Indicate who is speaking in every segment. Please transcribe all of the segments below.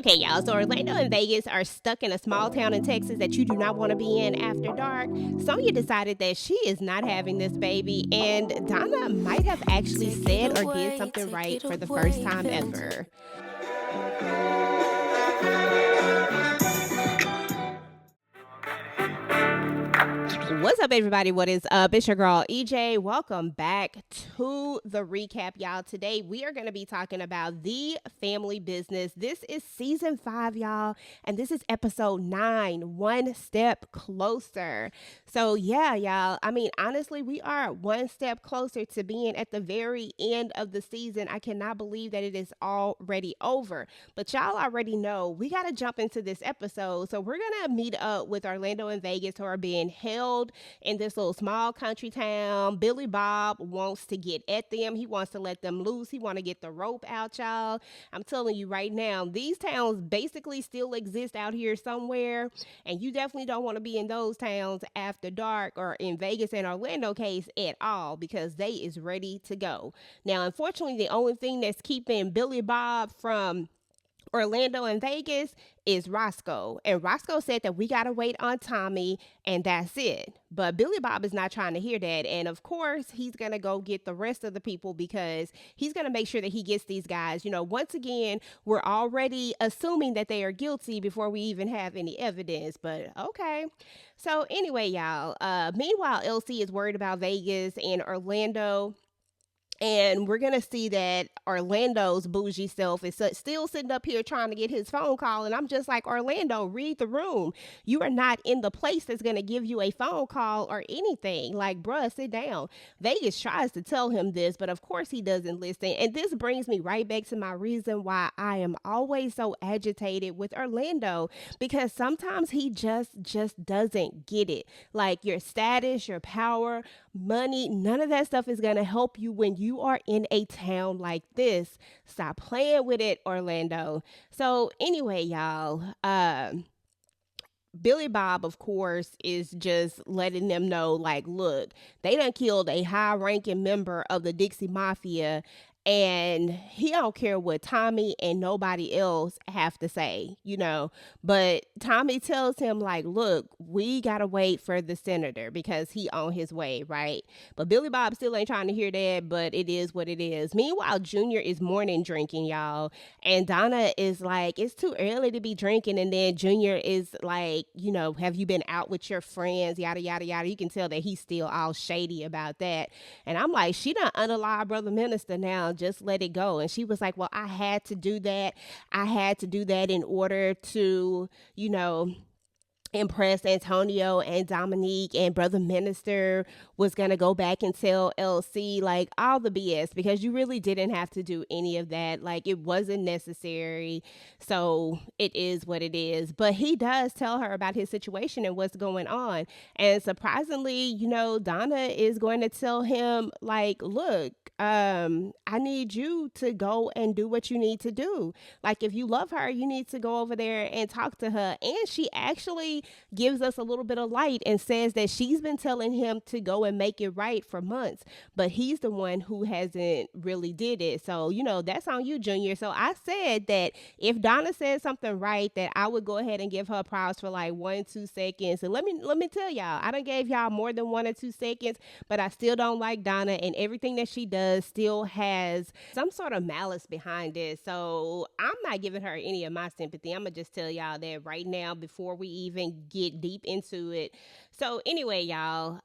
Speaker 1: Okay, y'all. So Orlando and Vegas are stuck in a small town in Texas that you do not want to be in after dark. Sonya decided that she is not having this baby, and Donna might have actually said or did something right for the first time ever. What's up, everybody? What is up? It's your girl EJ. Welcome back to the recap, y'all. Today we are going to be talking about The Family Business. This is season 5, y'all, and this is episode 9, One Step Closer. So yeah, y'all, I mean, honestly, we are one step closer to being at the very end of the season. I cannot believe that it is already over, but y'all already know we got to jump into this episode. So we're going to meet up with Orlando and Vegas, who are being held in this little small country town. Billy Bob wants to get at them. He wants to let them loose. He want to get the rope out, y'all. I'm telling you right now, these towns basically still exist out here somewhere, and you definitely don't want to be in those towns after dark, or in Vegas and Orlando case at all, because they is ready to go. Now, unfortunately, the only thing that's keeping Billy Bob from Orlando and Vegas is Roscoe. And Roscoe said that we got to wait on Tommy and that's it. But Billy Bob is not trying to hear that. And of course, he's going to go get the rest of the people, because he's going to make sure that he gets these guys. You know, once again, we're already assuming that they are guilty before we even have any evidence. But okay. So anyway, y'all, meanwhile, Elsie is worried about Vegas and Orlando. And we're going to see that Orlando's bougie self is still sitting up here trying to get his phone call. And I'm just like, Orlando, read the room. You are not in the place that's going to give you a phone call or anything. Like, bruh, sit down. Vegas tries to tell him this, but of course he doesn't listen. And this brings me right back to my reason why I am always so agitated with Orlando, because sometimes he just doesn't get it. Like, your status, your power, money, none of that stuff is going to help you when you are in a town like this. Stop playing with it, Orlando. So anyway, y'all, Billy Bob, of course, is just letting them know, like, look, they done killed a high-ranking member of the Dixie Mafia, and he don't care what Tommy and nobody else have to say, you know. But Tommy tells him, like, look, we gotta wait for the senator because he on his way, right? But Billy Bob still ain't trying to hear that, but it is what it is. Meanwhile, Junior is morning drinking, y'all, and Donna is like, it's too early to be drinking. And then Junior is like, you know, have you been out with your friends, yada yada yada. You can tell that he's still all shady about that. And I'm like, she done unalive brother minister now, just let it go. And she was like, well, I had to do that. I had to do that in order to, you know, impress Antonio and Dominique, and brother minister was going to go back and tell LC, like, all the BS, because you really didn't have to do any of that. Like, it wasn't necessary. So it is what it is. But he does tell her about his situation and what's going on. And surprisingly, you know, Donna is going to tell him, like, look, I need you to go and do what you need to do. Like, if you love her, you need to go over there and talk to her. And she actually gives us a little bit of light and says that she's been telling him to go and make it right for months, but he's the one who hasn't really did it. So, you know, that's on you, Junior. So I said that if Donna said something right, that I would go ahead and give her props for like 1-2 seconds. And let me tell y'all, I done gave y'all more than 1 or 2 seconds, but I still don't like Donna, and everything that she does still has some sort of malice behind it. So I'm not giving her any of my sympathy. I'm gonna just tell y'all that right now before we even get deep into it. So anyway, y'all,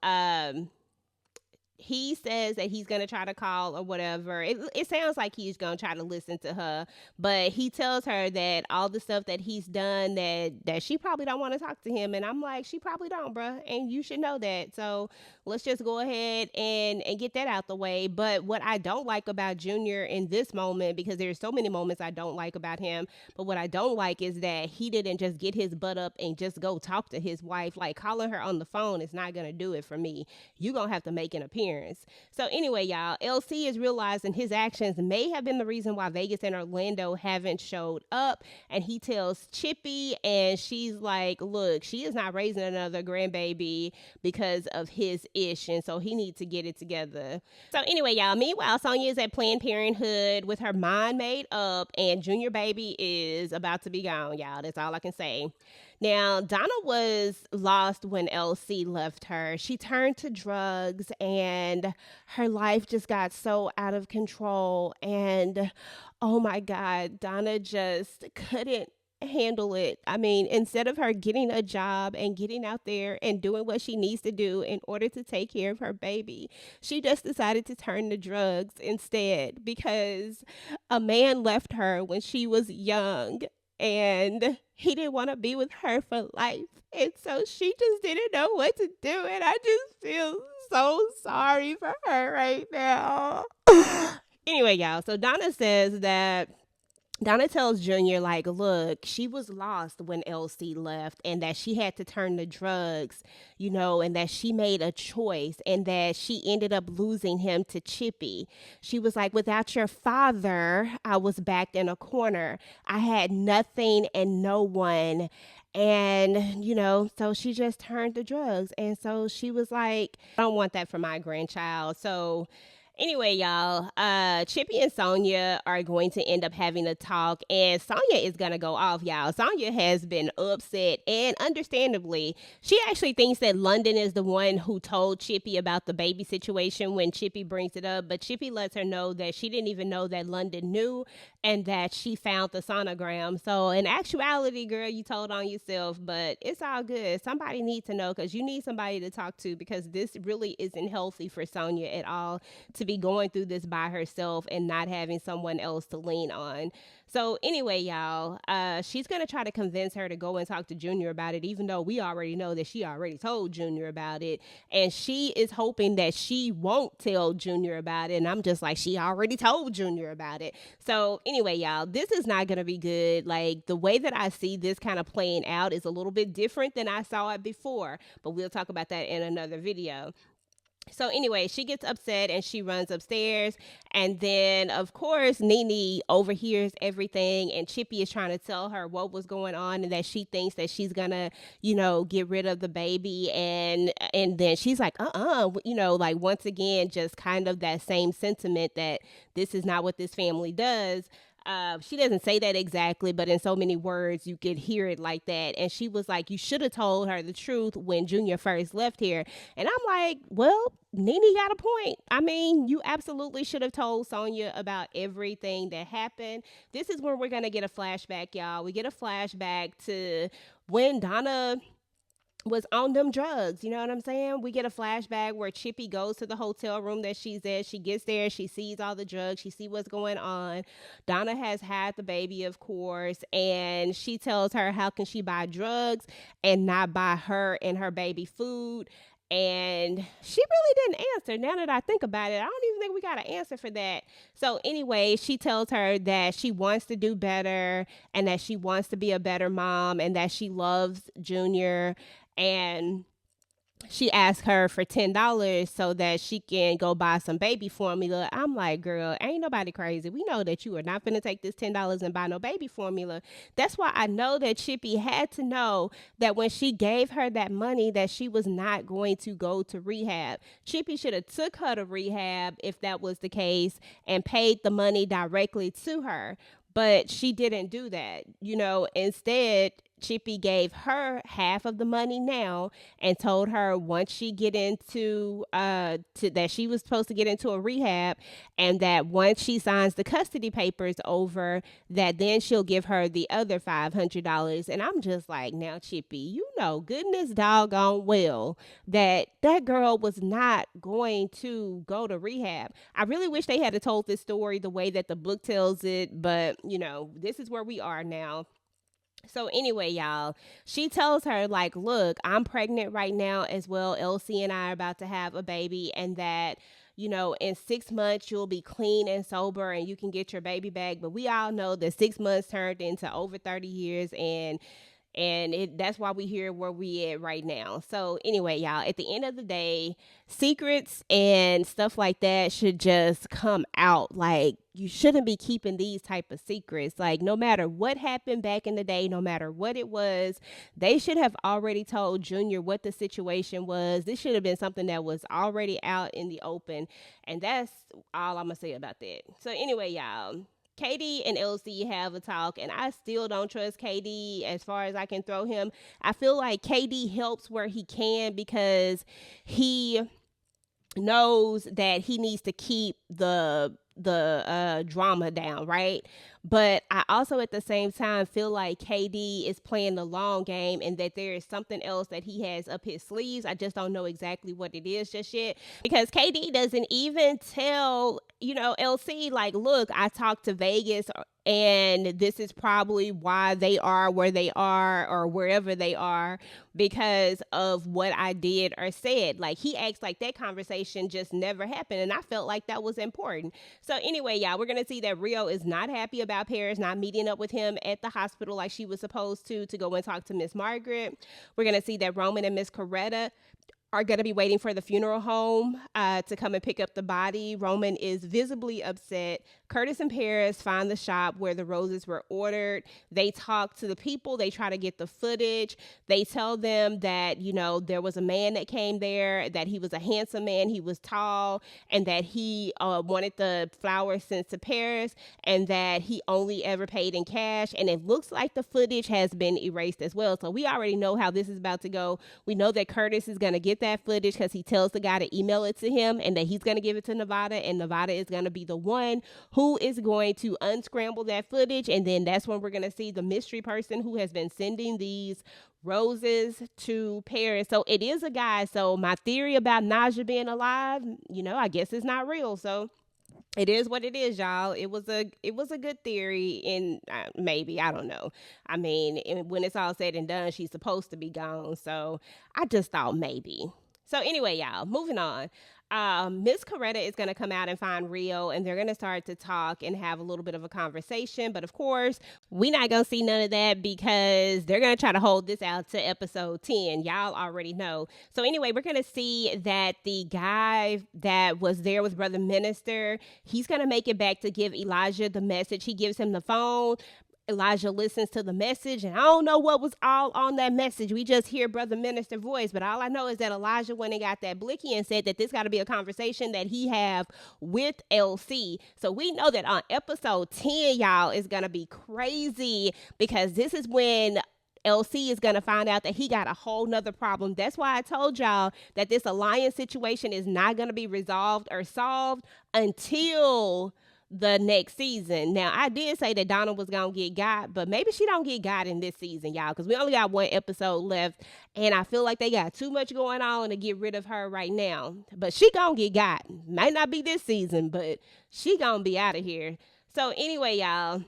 Speaker 1: he says that he's going to try to call or whatever. It sounds like he's going to try to listen to her, but he tells her that all the stuff that he's done, that she probably don't want to talk to him. And I'm like, she probably don't, bruh. And you should know that. So let's just go ahead and get that out the way. But what I don't like about Junior in this moment, because there's so many moments I don't like about him, but what I don't like is that he didn't just get his butt up and just go talk to his wife. Like, calling her on the phone is not going to do it for me. You're going to have to make an appearance disappearance. So anyway, y'all, LC is realizing his actions may have been the reason why Vegas and Orlando haven't showed up. And he tells Chippy, and she's like, look, she is not raising another grandbaby because of his ish. And so he needs to get it together. So anyway, y'all, meanwhile, Sonya is at Planned Parenthood with her mind made up, and Junior baby is about to be gone, y'all. That's all I can say. Now, Donna was lost when LC left her. She turned to drugs and her life just got so out of control. And oh my God, Donna just couldn't handle it. I mean, instead of her getting a job and getting out there and doing what she needs to do in order to take care of her baby, she just decided to turn to drugs instead because a man left her when she was young and he didn't want to be with her for life. And so she just didn't know what to do. And I just feel so sorry for her right now. Anyway, y'all, so Donna tells Junior, like, look, she was lost when LC left and that she had to turn to drugs, and that she made a choice and that she ended up losing him to Chippy. She was like, without your father, I was backed in a corner. I had nothing and no one. And, so she just turned to drugs. And so she was like, I don't want that for my grandchild. So anyway, y'all, Chippy and Sonya are going to end up having a talk, and Sonya is going to go off, y'all. Sonya has been upset, and understandably, she actually thinks that London is the one who told Chippy about the baby situation when Chippy brings it up, but Chippy lets her know that she didn't even know that London knew and that she found the sonogram. So in actuality, girl, you told on yourself, but it's all good. Somebody needs to know because you need somebody to talk to because this really isn't healthy for Sonya at all to be going through this by herself and not having someone else to lean on. So anyway, y'all, she's going to try to convince her to go and talk to Junior about it, even though we already know that she already told Junior about it. And she is hoping that she won't tell Junior about it. And I'm just like, she already told Junior about it. So anyway, y'all, this is not going to be good. Like, the way that I see this kind of playing out is a little bit different than I saw it before. But we'll talk about that in another video. So anyway, she gets upset and she runs upstairs. And then, of course, Nene overhears everything. And Chippy is trying to tell her what was going on and that she thinks that she's going to, get rid of the baby. And then she's like, like once again, just kind of that same sentiment that this is not what this family does. She doesn't say that exactly, but in so many words, you could hear it like that. And she was like, you should have told her the truth when Junior first left here. And I'm like, well, Nene got a point. I mean, you absolutely should have told Sonya about everything that happened. This is where we're going to get a flashback, y'all. We get a flashback to when Donna was on them drugs. You know what I'm saying? We get a flashback where Chippy goes to the hotel room that she's at. She gets there. She sees all the drugs. She sees what's going on. Donna has had the baby, of course, and she tells her how can she buy drugs and not buy her and her baby food. And she really didn't answer. Now that I think about it, I don't even think we got an answer for that. So anyway, she tells her that she wants to do better and that she wants to be a better mom and that she loves Junior. And she asked her for $10 so that she can go buy some baby formula. I'm like, girl, ain't nobody crazy. We know that you are not going to take this $10 and buy no baby formula. That's why I know that Chippy had to know that when she gave her that money that she was not going to go to rehab. Chippy should have took her to rehab if that was the case and paid the money directly to her. But she didn't do that. Instead, Chippy gave her half of the money now and told her once she get into that she was supposed to get into a rehab and that once she signs the custody papers over that then she'll give her the other $500. And I'm just like, now Chippy, goodness doggone well that girl was not going to go to rehab. I really wish they had told this story the way that the book tells it, but this is where we are now. So anyway, y'all, she tells her, like, look, I'm pregnant right now as well. Elsie and I are about to have a baby and that, in 6 months, you'll be clean and sober and you can get your baby back. But we all know that 6 months turned into over 30 years and And that's why we here where we at right now. So anyway, y'all, at the end of the day, secrets and stuff like that should just come out. Like, you shouldn't be keeping these type of secrets. Like, no matter what happened back in the day, no matter what it was, they should have already told Junior what the situation was. This should have been something that was already out in the open. And that's all I'm gonna say about that. So anyway, y'all, Katie and LC have a talk, and I still don't trust KD as far as I can throw him. I feel like KD helps where he can because he knows that he needs to keep the drama down, right? But I also at the same time feel like KD is playing the long game and that there is something else that he has up his sleeves. I just don't know exactly what it is just yet, because KD doesn't even tell, LC, like, look, I talked to Vegas and this is probably why they are where they are or wherever they are because of what I did or said. Like, he acts like that conversation just never happened, and I felt like that was important. So anyway, y'all, we're gonna see that Rio is not happy about Paris not meeting up with him at the hospital like she was supposed to go and talk to Miss Margaret. We're gonna see that Roman and Miss Coretta are going to be waiting for the funeral home to come and pick up the body. Roman is visibly upset. Curtis and Paris find the shop where the roses were ordered. They talk to the people. They try to get the footage. They tell them that, there was a man that came there, that he was a handsome man. He was tall, and that he wanted the flowers sent to Paris, and that he only ever paid in cash. And it looks like the footage has been erased as well. So we already know how this is about to go. We know that Curtis is going to get that footage because he tells the guy to email it to him, and that he's going to give it to Nevada, and Nevada is going to be the one who is going to unscramble that footage. And then that's when we're going to see the mystery person who has been sending these roses to Paris. So it is a guy. So my theory about Naja being alive, I guess it's not real. So it is what it is, y'all. It was a good theory, and maybe, I don't know. I mean, when it's all said and done, she's supposed to be gone. So I just thought maybe. So anyway, y'all, moving on. Miss Coretta is going to come out and find Rio, and they're going to start to talk and have a little bit of a conversation. But of course, we're not going to see none of that because they're going to try to hold this out to episode 10. Y'all already know. So anyway, we're going to see that the guy that was there with Brother Minister, he's going to make it back to give Elijah the message. He gives him the phone. Elijah listens to the message, and I don't know what was all on that message. We just hear Brother Minister's voice, but all I know is that Elijah went and got that blicky and said that this got to be a conversation that he have with LC. So we know that on episode 10, y'all, is going to be crazy because this is when LC is going to find out that he got a whole nother problem. That's why I told y'all that this alliance situation is not going to be resolved or solved until the next season. Now, I did say that Donna was gonna get got, but maybe she don't get got in this season, y'all, because we only got one episode left, and I feel like they got too much going on to get rid of her right now. But she gonna get got. Might not be this season, but she gonna be out of here. So anyway, y'all,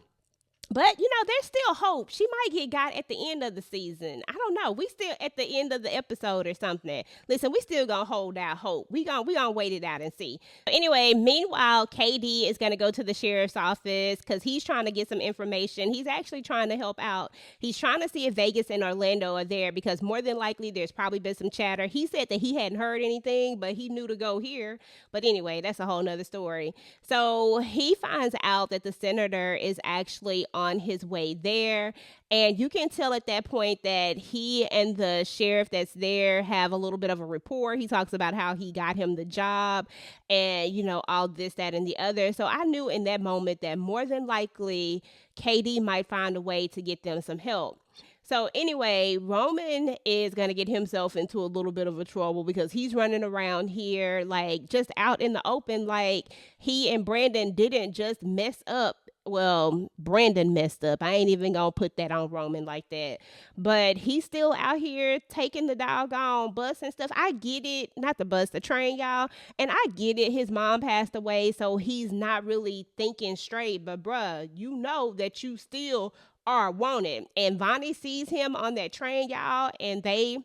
Speaker 1: but, there's still hope. She might get got at the end of the season. I don't know. We still at the end of the episode or something. Listen, we still going to hold out hope. We gonna wait it out and see. Anyway, meanwhile, KD is going to go to the sheriff's office because he's trying to get some information. He's actually trying to help out. He's trying to see if Vegas and Orlando are there because more than likely there's probably been some chatter. He said that he hadn't heard anything, but he knew to go here. But anyway, that's a whole nother story. So he finds out that the senator is actually on his way there, and you can tell at that point that he and the sheriff that's there have a little bit of a rapport. He talks about how he got him the job and all this, that, and the other. So I knew in that moment that more than likely KD might find a way to get them some help. So anyway, Roman is going to get himself into a little bit of a trouble because he's running around here like just out in the open, like he and Brandon didn't just mess up. Well, Brandon messed up. I ain't even gonna put that on Roman like that. But he's still out here taking the doggone bus and stuff. I get it. Not the bus, the train, y'all. And I get it. His mom passed away, so he's not really thinking straight. But bruh, you know that you still are wanted. And Vonnie sees him on that train, y'all, and they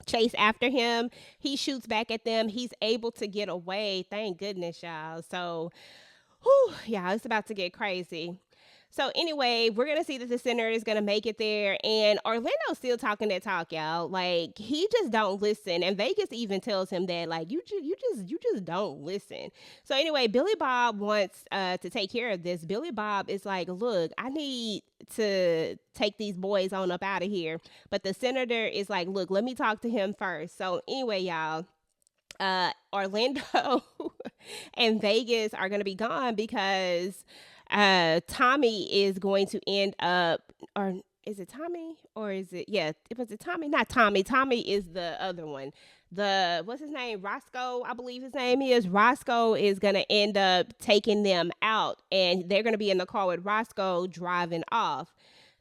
Speaker 1: chase after him. He shoots back at them. He's able to get away. Thank goodness, y'all. So, whew, yeah, it's about to get crazy. So anyway, we're gonna see that the senator is gonna make it there, and Orlando's still talking that talk, y'all. Like he just don't listen, and Vegas even tells him that like you just don't listen. So anyway, Billy Bob wants to take care of this. Billy Bob is like, look, I need to take these boys on up out of here, but the senator is like, look, let me talk to him first. So anyway, y'all, Orlando and Vegas are going to be gone because Tommy is going to end up, or is it Tommy? Or is it, yeah, was it Tommy? Not Tommy. Tommy is the other one. What's his name? Roscoe, I believe his name is. Roscoe is going to end up taking them out, and they're going to be in the car with Roscoe driving off.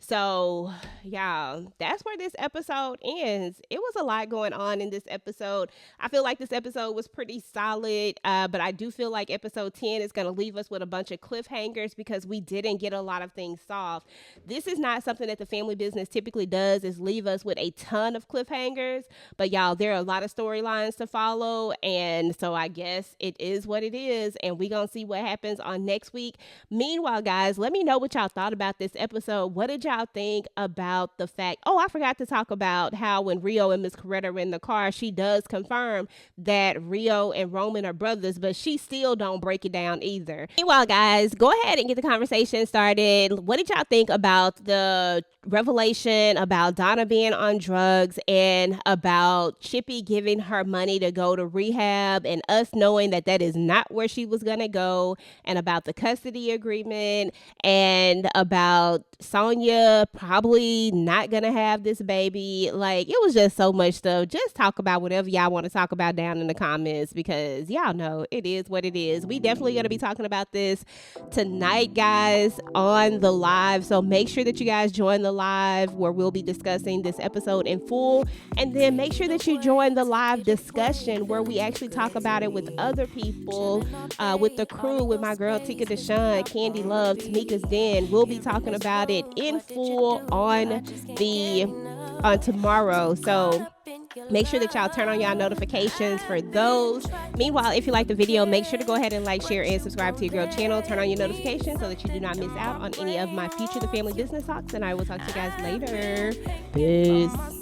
Speaker 1: So, y'all, that's where this episode ends. It was a lot going on in this episode. I feel like this episode was pretty solid, but I do feel like episode 10 is going to leave us with a bunch of cliffhangers because we didn't get a lot of things solved. This is not something that the family business typically does, is leave us with a ton of cliffhangers. But, y'all, there are a lot of storylines to follow, and so I guess it is what it is, and we're going to see what happens on next week. Meanwhile, guys, let me know what y'all thought about this episode. What did y'all think about the fact, I forgot to talk about how when Rio and Miss Coretta are in the car, she does confirm that Rio and Roman are brothers, but she still don't break it down either. Meanwhile, guys, go ahead and get the conversation started. What did y'all think about the revelation about Donna being on drugs and about Chippy giving her money to go to rehab and us knowing that that is not where she was gonna go, and about the custody agreement, and about Sonia probably not gonna have this baby? Like, it was just so much stuff. Just talk about whatever y'all want to talk about down in the comments, because y'all know it is what it is. We definitely gonna be talking about this tonight, guys, on the live, so make sure that you guys join the live where we'll be discussing this episode in full, and then make sure that you join the live discussion where we actually talk about it with other people, with the crew, with my girl Tika Deshawn, Candy Love, Tamika's Den. We'll be talking about it in full on tomorrow, so make sure that y'all turn on y'all notifications for those. Meanwhile, if you like the video, make sure to go ahead and like, share, and subscribe to your girl channel. Turn on your notifications so that you do not miss out on any of my future The Family Business Talks, and I will talk to you guys later. Peace.